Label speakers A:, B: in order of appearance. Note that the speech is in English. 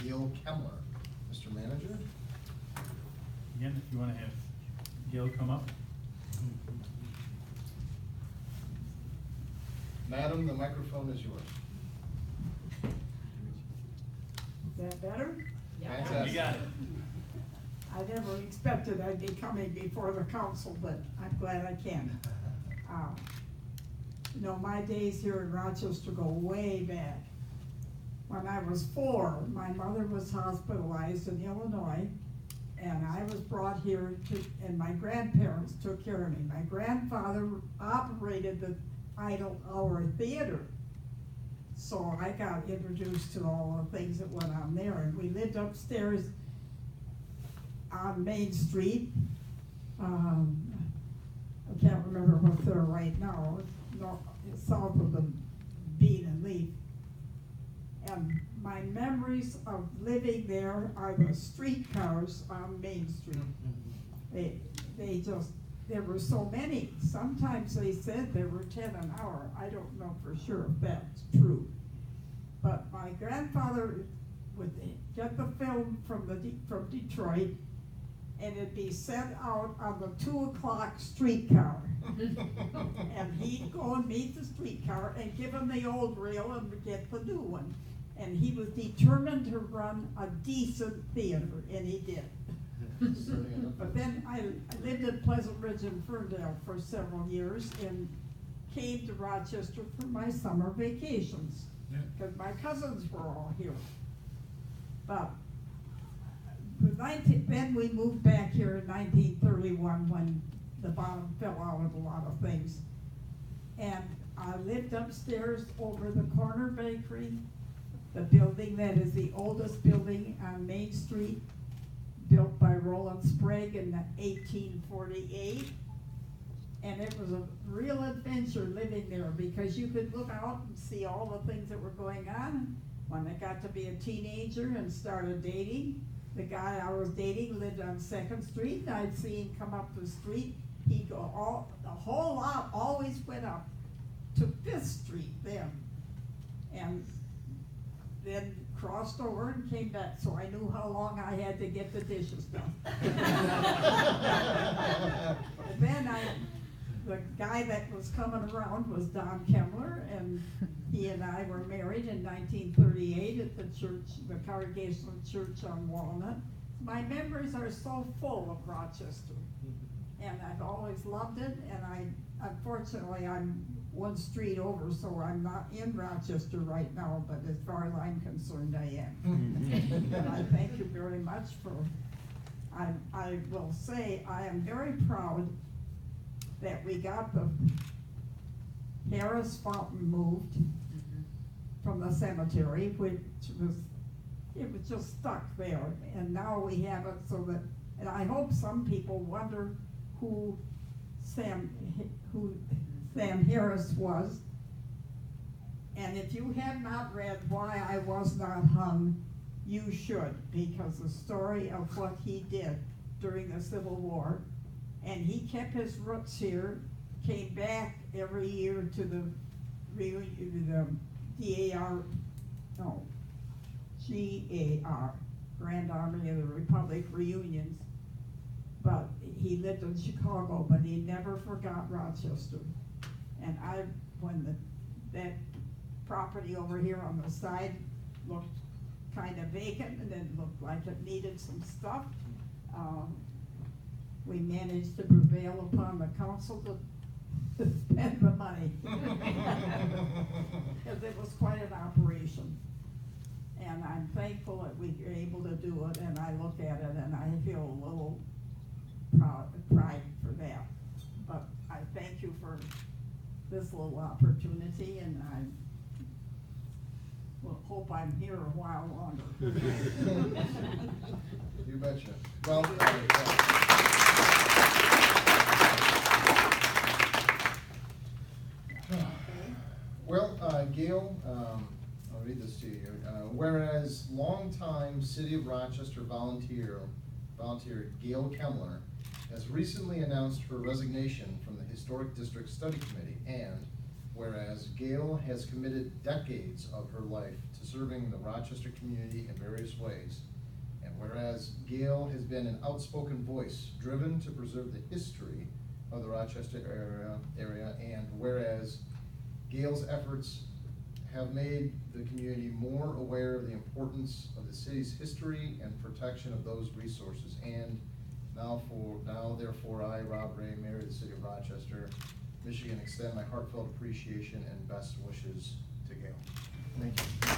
A: Gail Kemler. Mr. Manager?
B: Again, if you want to have Gail come up.
A: Madam, the microphone is yours.
C: Is that better?
A: Fantastic.
B: You got it.
C: I never expected I'd be coming before the council, but I'm glad I can. You know, my days here in Rochester go way back. When I was 4, my mother was hospitalized in Illinois, and I was brought here and my grandparents took care of me. My grandfather operated the Idle Hour Theater. So I got introduced to all the things that went on there, and we lived upstairs on Main Street. I can't remember what's there right now. It's south of the Bean and Leaf. And my memories of living there are the streetcars on Main Street. There were so many. Sometimes they said there were 10 an hour. I don't know for sure if that's true. But my grandfather would get the film from Detroit, and it'd be sent out on the 2 o'clock streetcar. And he'd go and meet the streetcar and give him the old reel and get the new one. And he was determined to run a decent theater, and he did. But then I lived in Pleasant Ridge and Ferndale for several years and came to Rochester for my summer vacations because my cousins were all here. But then we moved back here in 1931 when the bottom fell out of a lot of things. And I lived upstairs over the corner bakery, the building that is the oldest building on Main Street, built by Roland Sprague in 1848. And it was a real adventure living there because you could look out and see all the things that were going on. When I got to be a teenager and started dating, the guy I was dating lived on 2nd Street, and I'd see him come up the street. He'd go the whole lot always went up to 5th Street then. And then crossed over and came back, so I knew how long I had to get the dishes done. And then the guy that was coming around was Don Kemler, and he and I were married in 1938 at the church, the Congregational Church on Walnut. My memories are so full of Rochester, and I've always loved it, and unfortunately, I'm 1 street over, so I'm not in Rochester right now, but as far as I'm concerned, I am. And I thank you very much I will say, I am very proud that we got the Harris Fountain moved from the cemetery, which it was just stuck there, and now we have it so that, and I hope some people wonder who Sam Harris was. And if you have not read Why I Was Not Hung, you should, because the story of what he did during the Civil War, and he kept his roots here, came back every year to the GAR, Grand Army of the Republic reunions. But he lived in Chicago, but he never forgot Rochester. And when that property over here on the side looked kind of vacant and it looked like it needed some stuff, we managed to prevail upon the council to spend the money. Because it was quite an operation. And I'm thankful that we were able to do it, and I look at it and I feel a little pride for that. But I thank you for this little opportunity, and I hope I'm here a while longer.
A: You betcha. Well, Gail, I'll read this to you. Whereas longtime City of Rochester volunteer Gail Kemler has recently announced her resignation from the Historic District Study Committee, and whereas Gail has committed decades of her life to serving the Rochester community in various ways, and whereas Gail has been an outspoken voice driven to preserve the history of the Rochester area, and whereas Gail's efforts have made the community more aware of the importance of the city's history and protection of those resources. And now therefore I, Rob Ray, Mayor of the City of Rochester, Michigan, extend my heartfelt appreciation and best wishes to Gail. Thank you.